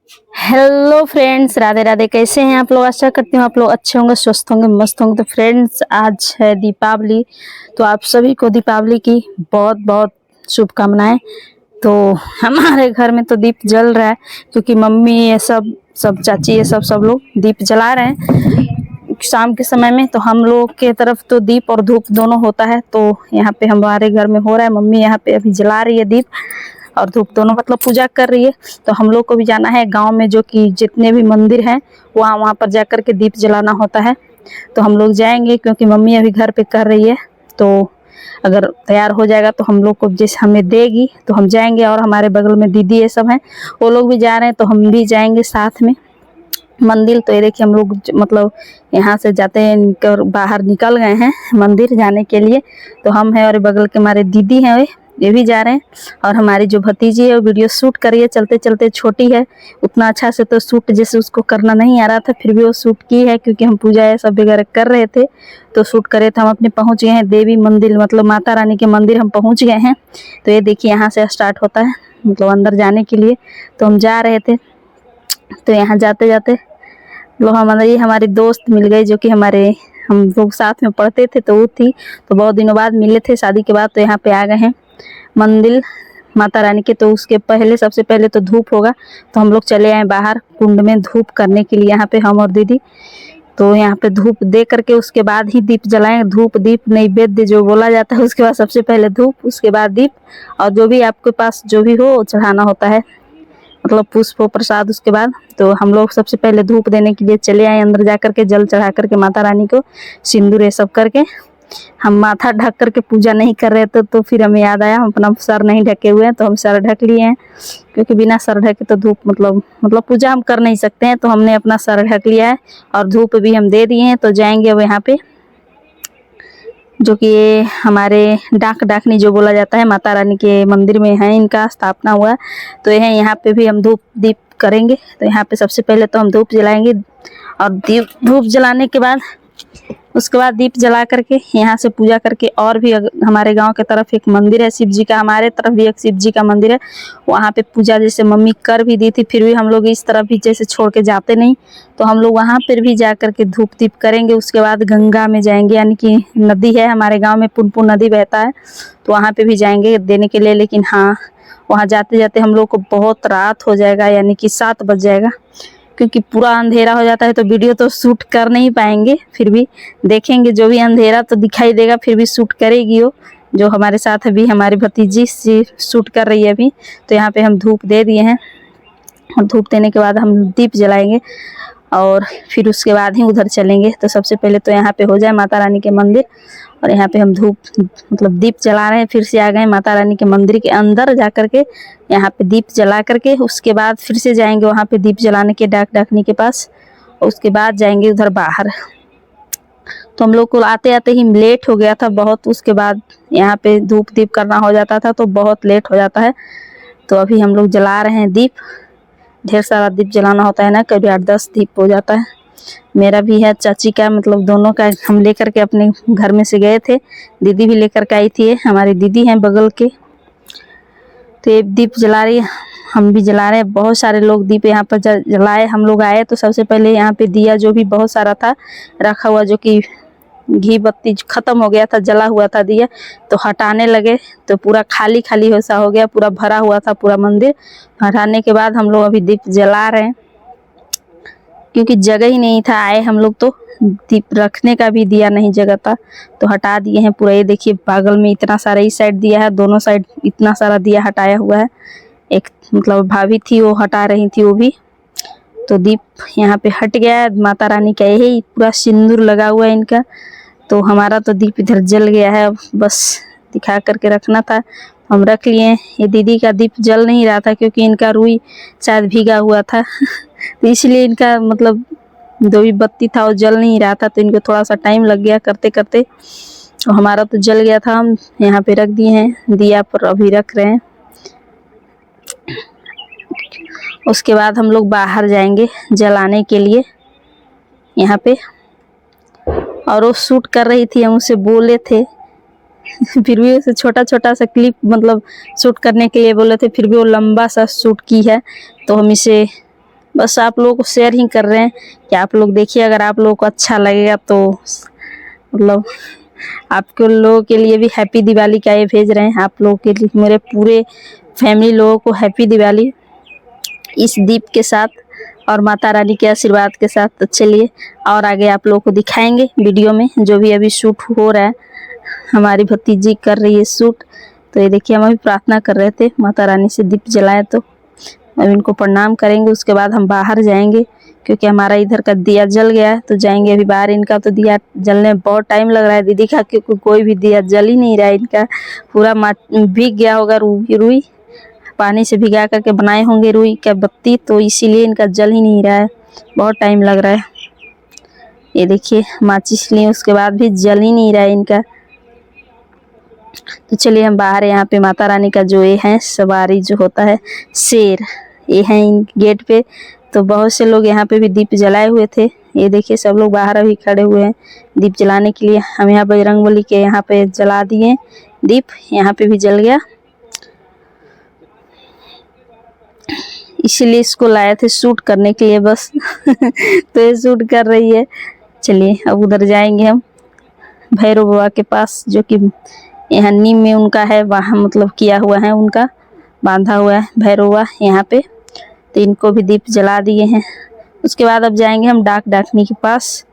Hello friends, Radhe Radhe. कैसे हैं आप लोग? आशा करती हूँ आप लोग अच्छे होंगे, स्वस्थ होंगे, मस्त होंगे। तो फ्रेंड्स, आज है दीपावली, तो आप सभी को दीपावली की बहुत बहुत शुभकामनाएं। तो हमारे घर में तो दीप जल रहा है, क्योंकि मम्मी ये सब सब चाची ये सब लोग दीप जला रहे हैं शाम के समय में। तो हम लोग के तरफ तो दीप और धूप दोनों होता है, तो यहाँ पे हमारे घर में हो रहा है। मम्मी यहाँ पे अभी जला रही है दीप और धूप दोनों, मतलब पूजा कर रही है। तो हम लोग को भी जाना है गांव में, जो कि जितने भी मंदिर हैं वहाँ पर जा कर के दीप जलाना होता है। तो हम लोग जाएंगे, क्योंकि मम्मी अभी घर पे कर रही है। तो अगर तैयार हो जाएगा तो हम लोग को जैसे हमें देगी तो हम जाएंगे, और हमारे बगल में दीदी ये सब हैं, वो लोग भी जा रहे हैं, तो हम भी जाएंगे साथ में मंदिर। तो ये देखिए, हम लोग मतलब यहाँ से जाते हैं, बाहर निकल गए हैं मंदिर जाने के लिए। तो हम हैं और बगल के हमारे दीदी हैं, ये भी जा रहे हैं। और हमारी जो भतीजी है वो वीडियो शूट कर रही है चलते चलते। छोटी है, उतना अच्छा से तो शूट जैसे उसको करना नहीं आ रहा था, फिर भी वो शूट की है, क्योंकि हम पूजा ये सब वगैरह कर रहे थे तो शूट करे थे। हम अपने पहुँच गए हैं देवी मंदिर, मतलब माता रानी के मंदिर हम पहुँच गए हैं। तो ये देखिए, यहाँ से स्टार्ट होता है मतलब अंदर जाने के लिए। तो हम जा रहे थे, तो यहाँ जाते जाते लोग हमारी दोस्त मिल गई, जो कि हम लोग साथ में पढ़ते थे, तो वो थी। तो बहुत दिनों बाद मिले थे शादी के बाद, तो यहाँ पे आ गए हैं मंदिर माता रानी के। तो उसके पहले सबसे पहले तो धूप होगा, तो हम लोग चले आए बाहर कुंड में धूप करने के लिए, यहाँ पे हम और दीदी। तो यहाँ पे धूप दे करके उसके बाद ही दीप जलाएं। धूप दीप नैवेद्य जो बोला जाता है, उसके बाद सबसे पहले धूप, उसके बाद दीप, और जो भी आपके पास जो भी हो चढ़ाना होता है, मतलब पुष्प प्रसाद। उसके बाद तो हम लोग सबसे पहले धूप देने के लिए चले आए अंदर, जा करके जल चढ़ा करके माता रानी को सिंदूर ये सब करके। हम माथा ढक करके पूजा नहीं कर रहे थे, तो फिर हमें याद आया हम अपना सर नहीं ढके हुए हैं, तो हम सर ढक लिए हैं, क्योंकि बिना सर ढके तो धूप मतलब पूजा हम कर नहीं सकते हैं। तो हमने अपना सर ढक लिया है और धूप भी हम दे दिए हैं। तो जाएंगे अब यहाँ पे, जो कि ये हमारे डाकनी जो बोला जाता है, माता रानी के मंदिर में है, इनका स्थापना हुआ। तो यह यहाँ पे भी हम धूप दीप करेंगे। तो यहाँ पे सबसे पहले तो हम धूप जलाएंगे, और धूप जलाने के बाद उसके बाद दीप जला करके यहाँ से पूजा करके, और भी हमारे गांव के तरफ एक मंदिर है शिव जी का, हमारे तरफ भी एक शिव जी का मंदिर है, वहाँ पे पूजा जैसे मम्मी कर भी दी थी, फिर भी हम लोग इस तरफ भी जैसे छोड़ के जाते नहीं, तो हम लोग वहाँ पर भी जा करके धूप दीप करेंगे। उसके बाद गंगा में जाएंगे, यानी कि नदी है हमारे गाँव में, पुनपुन नदी बहता है, तो वहाँ पर भी जाएंगे देने के लिए। लेकिन हाँ, वहाँ जाते जाते हम लोग को बहुत रात हो जाएगा, यानी कि 7 बज जाएगा, क्योंकि पूरा अंधेरा हो जाता है, तो वीडियो तो शूट कर नहीं पाएंगे। फिर भी देखेंगे, जो भी अंधेरा तो दिखाई देगा, फिर भी शूट करेगी वो, जो हमारे साथ अभी हमारी भतीजी से शूट कर रही है अभी। तो यहाँ पे हम धूप दे दिए हैं, और धूप देने के बाद हम दीप जलाएंगे, और फिर उसके बाद ही उधर चलेंगे। तो सबसे पहले तो यहाँ पे हो जाए माता रानी के मंदिर, और यहाँ पे हम धूप मतलब दीप जला रहे हैं। फिर से आ गए माता रानी के मंदिर के अंदर जा करके, यहाँ पे दीप जला करके उसके बाद फिर से जाएंगे वहाँ पे दीप जलाने के डाकनी के पास, और उसके बाद जाएंगे उधर बाहर। तो हम लोग को आते आते ही लेट हो गया था बहुत, उसके बाद यहाँ पे धूप दीप करना हो जाता था, तो बहुत लेट हो जाता है। तो अभी हम लोग जला रहे हैं दीप, ढेर सारा दीप जलाना होता है ना, कभी 8-10 दीप हो जाता है। मेरा भी है, चाची का, मतलब दोनों का हम लेकर के अपने घर में से गए थे, दीदी भी लेकर के आई थी, हमारी दीदी हैं बगल के। तो ये दीप जला रही है, हम भी जला रहे हैं। बहुत सारे लोग दीप यहाँ पर जलाए। हम लोग आए तो सबसे पहले यहाँ पे दिया जो भी बहुत सारा था रखा हुआ, जो कि घी बत्ती खत्म हो गया था, जला हुआ था दिया, तो हटाने लगे, तो पूरा खाली खाली वैसा हो गया, पूरा भरा हुआ था पूरा मंदिर। हटाने के बाद हम लोग अभी दीप जला रहे हैं, क्योंकि जगह ही नहीं था, आए हम लोग तो दीप रखने का भी दिया नहीं जगह था, तो हटा दिए हैं पूरा। ये देखिए बगल में इतना सारा, इस साइड दिया है, दोनों साइड इतना सारा दिया हटाया हुआ है। एक मतलब भाभी थी, वो हटा रही थी वो भी। तो दीप यहाँ पे हट गया है। माता रानी का यही पूरा सिंदूर लगा हुआ है इनका, तो हमारा तो दीप इधर जल गया है, बस दिखा करके रखना था, हम रख लिए। ये दीदी का दीप जल नहीं रहा था, क्योंकि इनका रुई शायद भीगा हुआ था तो इसलिए इनका मतलब जो भी बत्ती था वो जल नहीं रहा था, तो इनको थोड़ा सा टाइम लग गया करते करते। तो हमारा तो जल गया था, हम यहाँ पे रख दिए हैं दिया पर, अभी रख रहे हैं। उसके बाद हम लोग बाहर जाएंगे जलाने के लिए यहाँ पे। और वो शूट कर रही थी, हम उसे बोले थे फिर भी उसे छोटा छोटा सा क्लिप मतलब शूट करने के लिए बोले थे, फिर भी वो लंबा सा शूट की है। तो हम इसे बस आप लोगों को शेयर ही कर रहे हैं कि आप लोग देखिए, अगर आप लोगों को अच्छा लगेगा तो मतलब आपके लोगों के लिए भी हैप्पी दिवाली का ये भेज रहे हैं। आप लोगों के लिए, मेरे पूरे फैमिली लोगों को हैप्पी दिवाली इस दीप के साथ और माता रानी के आशीर्वाद के साथ। तो चलिए और आगे आप लोगों को दिखाएंगे वीडियो में जो भी अभी शूट हो रहा है। हमारी भतीजी कर रही है शूट। तो ये देखिए, हम अभी प्रार्थना कर रहे थे माता रानी से दीप जलाए, तो अब इनको प्रणाम करेंगे। उसके बाद हम बाहर जाएंगे क्योंकि हमारा इधर का दिया जल गया है, तो जाएंगे अभी बाहर। इनका तो दिया जलने में बहुत टाइम लग रहा है दीदी का, क्योंकि कोई भी दिया जल ही नहीं रहा है। इनका पूरा भीग गया होगा, रुई पानी से भिगा करके बनाए होंगे रुई का बत्ती, तो इसीलिए इनका जल ही नहीं रहा है, बहुत टाइम लग रहा है। ये देखिए माचिस लिए, उसके बाद भी जल ही नहीं रहा है इनका। तो चलिए हम बाहर, यहाँ पे माता रानी का जो ये है सवारी जो होता है शेर, ये है इन गेट पे। तो बहुत से लोग यहाँ पे भी दीप जलाए हुए थे। ये देखिए सब लोग बाहर अभी खड़े हुए हैं दीप जलाने के लिए। हम यहाँ बजरंगबली के यहाँ पे जला दिए दीप, यहाँ पे भी जल गया, इसीलिए इसको लाए थे शूट करने के लिए बस। तो ये शूट कर रही है। चलिए अब उधर जाएंगे हम भैरव बाबा के पास, जो कि यहाँ नीम में उनका है, वहाँ मतलब किया हुआ है, उनका बांधा हुआ है भैरव बाबा यहाँ पे। तो इनको भी दीप जला दिए हैं। उसके बाद अब जाएंगे हम डाकनी के पास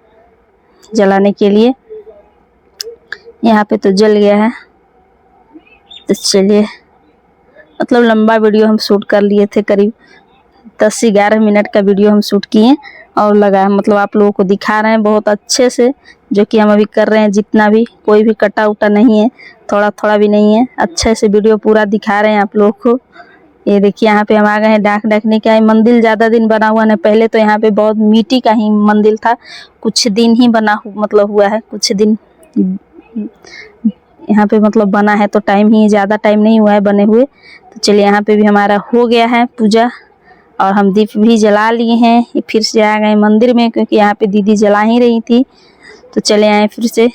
जलाने के लिए। यहाँ पे तो जल गया है। तो चलिए, मतलब लंबा वीडियो हम शूट कर लिए थे, करीब 10 से 11 मिनट का वीडियो हम शूट किए और लगा, मतलब आप लोगों को दिखा रहे हैं बहुत अच्छे से, जो कि हम अभी कर रहे हैं। जितना भी कोई भी कटा उटा नहीं है, थोड़ा थोड़ा भी नहीं है, अच्छे से वीडियो पूरा दिखा रहे हैं आप लोगों को। ये देखिए यहाँ पे हम आ गए हैं डाकनी का। मंदिर ज़्यादा दिन बना हुआ नहीं, पहले तो यहाँ पे बहुत मिट्टी का ही मंदिर था, कुछ दिन ही बना मतलब हुआ है, कुछ दिन यहाँ पे मतलब बना है, तो टाइम ही, ज़्यादा टाइम नहीं हुआ है बने हुए। तो चलिए यहाँ पे भी हमारा हो गया है पूजा और हम दीप भी जला लिए हैं। फिर से आ गए मंदिर में, क्योंकि यहाँ पे दीदी जला ही रही थी, तो चले आए फिर से।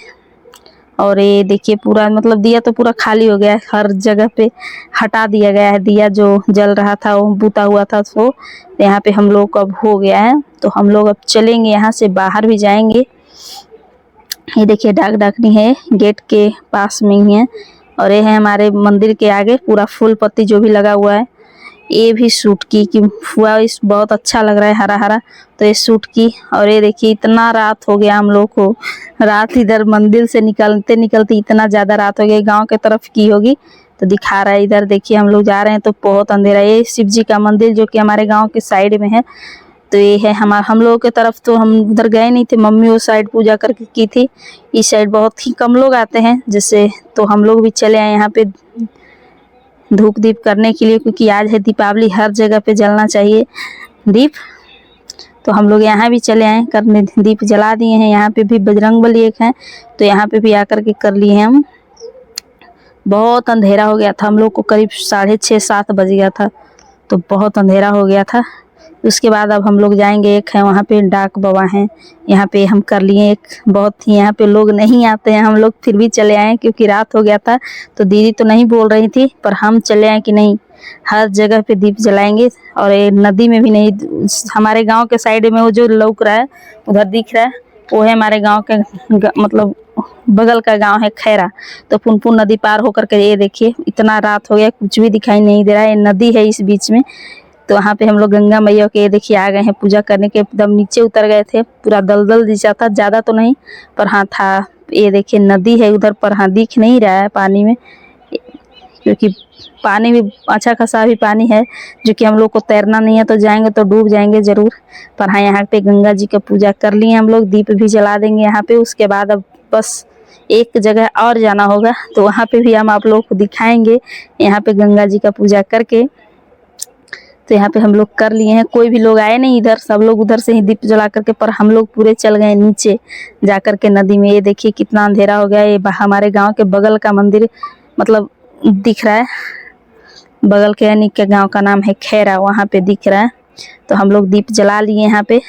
और ये देखिए पूरा मतलब दिया तो पूरा खाली हो गया है, हर जगह पे हटा दिया गया है दिया जो जल रहा था, वो बुता हुआ था। तो यहाँ पे हम लोग को अब हो गया है, तो हम लोग अब चलेंगे यहाँ से, बाहर भी जाएंगे। ये देखिए डाकनी है, गेट के पास में ही है। और ये है हमारे मंदिर के आगे पूरा फूल पत्ती जो भी लगा हुआ है, ये भी शूट की कि हुआ, इस बहुत अच्छा लग रहा है हरा हरा, तो ये शूट की। और ये देखिए इतना रात हो गया हम लोग को, रात इधर मंदिर से निकलते निकलते इतना ज़्यादा रात हो गई। गांव के तरफ की होगी तो दिखा रहा है, इधर देखिए हम लोग जा रहे हैं तो बहुत अंधेरा। ये शिव जी का मंदिर जो कि हमारे गाँव के साइड में है। तो ये है हम लोगों के तरफ, तो हम उधर गए नहीं थे, मम्मी उस साइड पूजा करके की थी। इस साइड बहुत ही कम लोग आते हैं जैसे, तो हम लोग भी चले आए यहाँ पे धूप दीप करने के लिए, क्योंकि आज है दीपावली, हर जगह पे जलना चाहिए दीप। तो हम लोग यहाँ भी चले आए करने, दीप जला दिए हैं। यहाँ पे भी बजरंगबली एक है, तो यहाँ पे भी आकर के कर लिए हैं हम। बहुत अंधेरा हो गया था, हम लोग को करीब 6:30-7 बज गया था, तो बहुत अंधेरा हो गया था। उसके बाद अब हम लोग जाएंगे, एक है वहाँ पे डाक बाबा हैं, यहाँ पे हम कर लिए एक। बहुत ही यहाँ पे लोग नहीं आते हैं, हम लोग फिर भी चले आए क्योंकि रात हो गया था। तो दीदी तो नहीं बोल रही थी, पर हम चले आए कि नहीं हर जगह पे दीप जलाएंगे। और ये नदी में भी नहीं, हमारे गांव के साइड में वो जो लौक रहा है उधर दिख रहा है, वो है हमारे गाँव के मतलब बगल का गांव है खैरा। तो पुनपुन नदी पार होकर के, ये देखिए इतना रात हो गया कुछ भी दिखाई नहीं दे रहा है, ये नदी है इस बीच में। तो वहाँ पे हम लोग गंगा मैया के, ये देखिए आ गए हैं पूजा करने के। एकदम नीचे उतर गए थे, पूरा दलदल दिशा था, ज़्यादा तो नहीं पर हाँ था। ये देखिए नदी है उधर, पर हाँ दिख नहीं रहा है पानी में, क्योंकि पानी भी अच्छा खासा भी पानी है, जो कि हम लोग को तैरना नहीं है, तो जाएंगे तो डूब जाएंगे ज़रूर। पर हाँ यहाँ पे गंगा जी का पूजा कर लिए हम लोग, दीप भी जला देंगे यहाँ पे। उसके बाद अब बस एक जगह और जाना होगा, तो वहाँ पे भी हम आप लोगों को दिखाएंगे, यहाँ पे गंगा जी का पूजा करके। तो यहाँ पे हम लोग कर लिए हैं, कोई भी लोग आए नहीं इधर, सब लोग उधर से ही दीप जला करके, पर हम लोग पूरे चल गए नीचे जा कर के नदी में। ये देखिए कितना अंधेरा हो गया। ये हमारे गांव के बगल का मंदिर मतलब दिख रहा है, बगल के यानी के गांव का नाम है खैरा, वहाँ पे दिख रहा है। तो हम लोग दीप जला लिए यहाँ पे।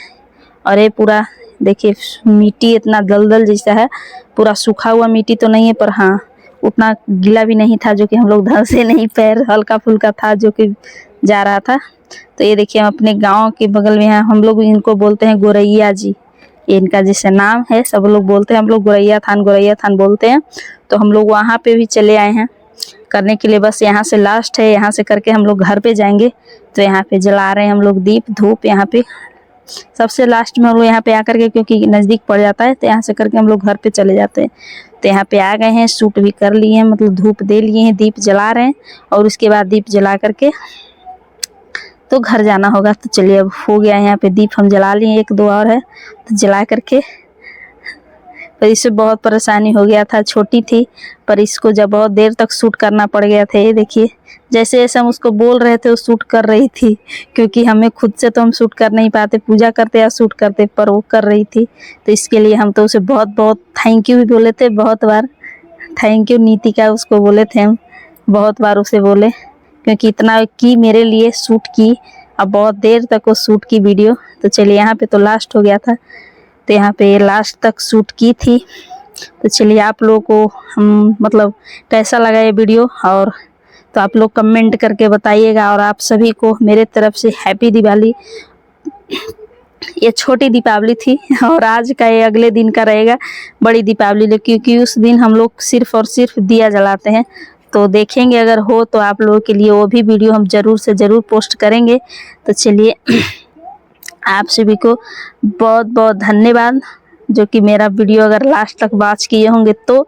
और ये पूरा देखिए मिट्टी इतना दलदल जैसा है, पूरा सूखा हुआ मिट्टी तो नहीं है, पर हाँ उतना गीला भी नहीं था, जो कि हम लोग धंसे नहीं, पैर हल्का फुल्का था जो कि जा रहा था। तो ये देखिए हम अपने गांव के बगल में हैं, हम लोग इनको बोलते हैं गोरैया जी, ये इनका जैसे नाम है, सब लोग बोलते हैं, हम लोग गोरैया थान बोलते हैं। तो हम लोग वहाँ पे भी चले आए हैं करने के लिए। बस यहाँ से लास्ट है, यहाँ से करके हम लोग घर पे जाएंगे। तो यहाँ पे जला रहे हैं हम लोग दीप धूप, यहाँ पे सबसे लास्ट में हम लोग यहाँ पे आकर के, क्योंकि नज़दीक पड़ जाता है, तो यहाँ से करके हम लोग घर पे चले जाते हैं। तो यहाँ पे आ गए हैं, शूट भी कर लिए हैं, मतलब धूप दे लिए हैं, दीप जला रहे हैं और उसके बाद दीप जला करके तो घर जाना होगा। तो चलिए अब हो गया है, यहाँ पे दीप हम जला लिए, एक दो और है तो जला करके। पर इससे बहुत परेशानी हो गया था, छोटी थी पर इसको जब बहुत देर तक शूट करना पड़ गया था। ये देखिए जैसे जैसे हम उसको बोल रहे थे वो शूट कर रही थी, क्योंकि हमें खुद से तो हम शूट कर नहीं पाते, पूजा करते या शूट करते, पर वो कर रही थी। तो इसके लिए हम तो उसे बहुत बहुत थैंक यू भी बोले थे, बहुत बार थैंक यू नीतिका उसको बोले थे हम, बहुत बार उसे बोले, क्योंकि इतना की मेरे लिए शूट की, अब बहुत देर तक वो शूट की वीडियो। तो चलिए यहाँ पे तो लास्ट हो गया था, तो यहाँ पे लास्ट तक शूट की थी। तो चलिए आप लोगों को हम मतलब कैसा लगा ये वीडियो, और तो आप लोग कमेंट करके बताइएगा। और आप सभी को मेरे तरफ से हैप्पी दिवाली। ये छोटी दीपावली थी और आज का ये अगले दिन का रहेगा बड़ी दीपावली, क्योंकि उस दिन हम लोग सिर्फ और सिर्फ दिया जलाते हैं। तो देखेंगे अगर हो तो आप लोगों के लिए वो भी वीडियो हम ज़रूर से ज़रूर पोस्ट करेंगे। तो चलिए आप सभी को बहुत बहुत धन्यवाद, जो कि मेरा वीडियो अगर लास्ट तक वॉच किए होंगे तो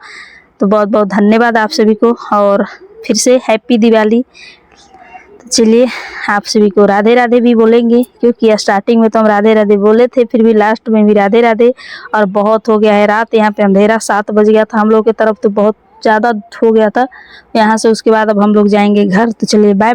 बहुत बहुत धन्यवाद आप सभी को, और फिर से हैप्पी दिवाली। तो चलिए आप सभी को राधे राधे भी बोलेंगे, क्योंकि स्टार्टिंग में तो हम राधे राधे बोले थे, फिर भी लास्ट में भी राधे राधे। और बहुत हो गया है रात, यहाँ पे अंधेरा 7 बज गया था हम लोग की तरफ, तो बहुत ज़्यादा हो गया था यहाँ से। उसके बाद अब हम लोग जाएंगे घर। तो चलिए बाय बाय।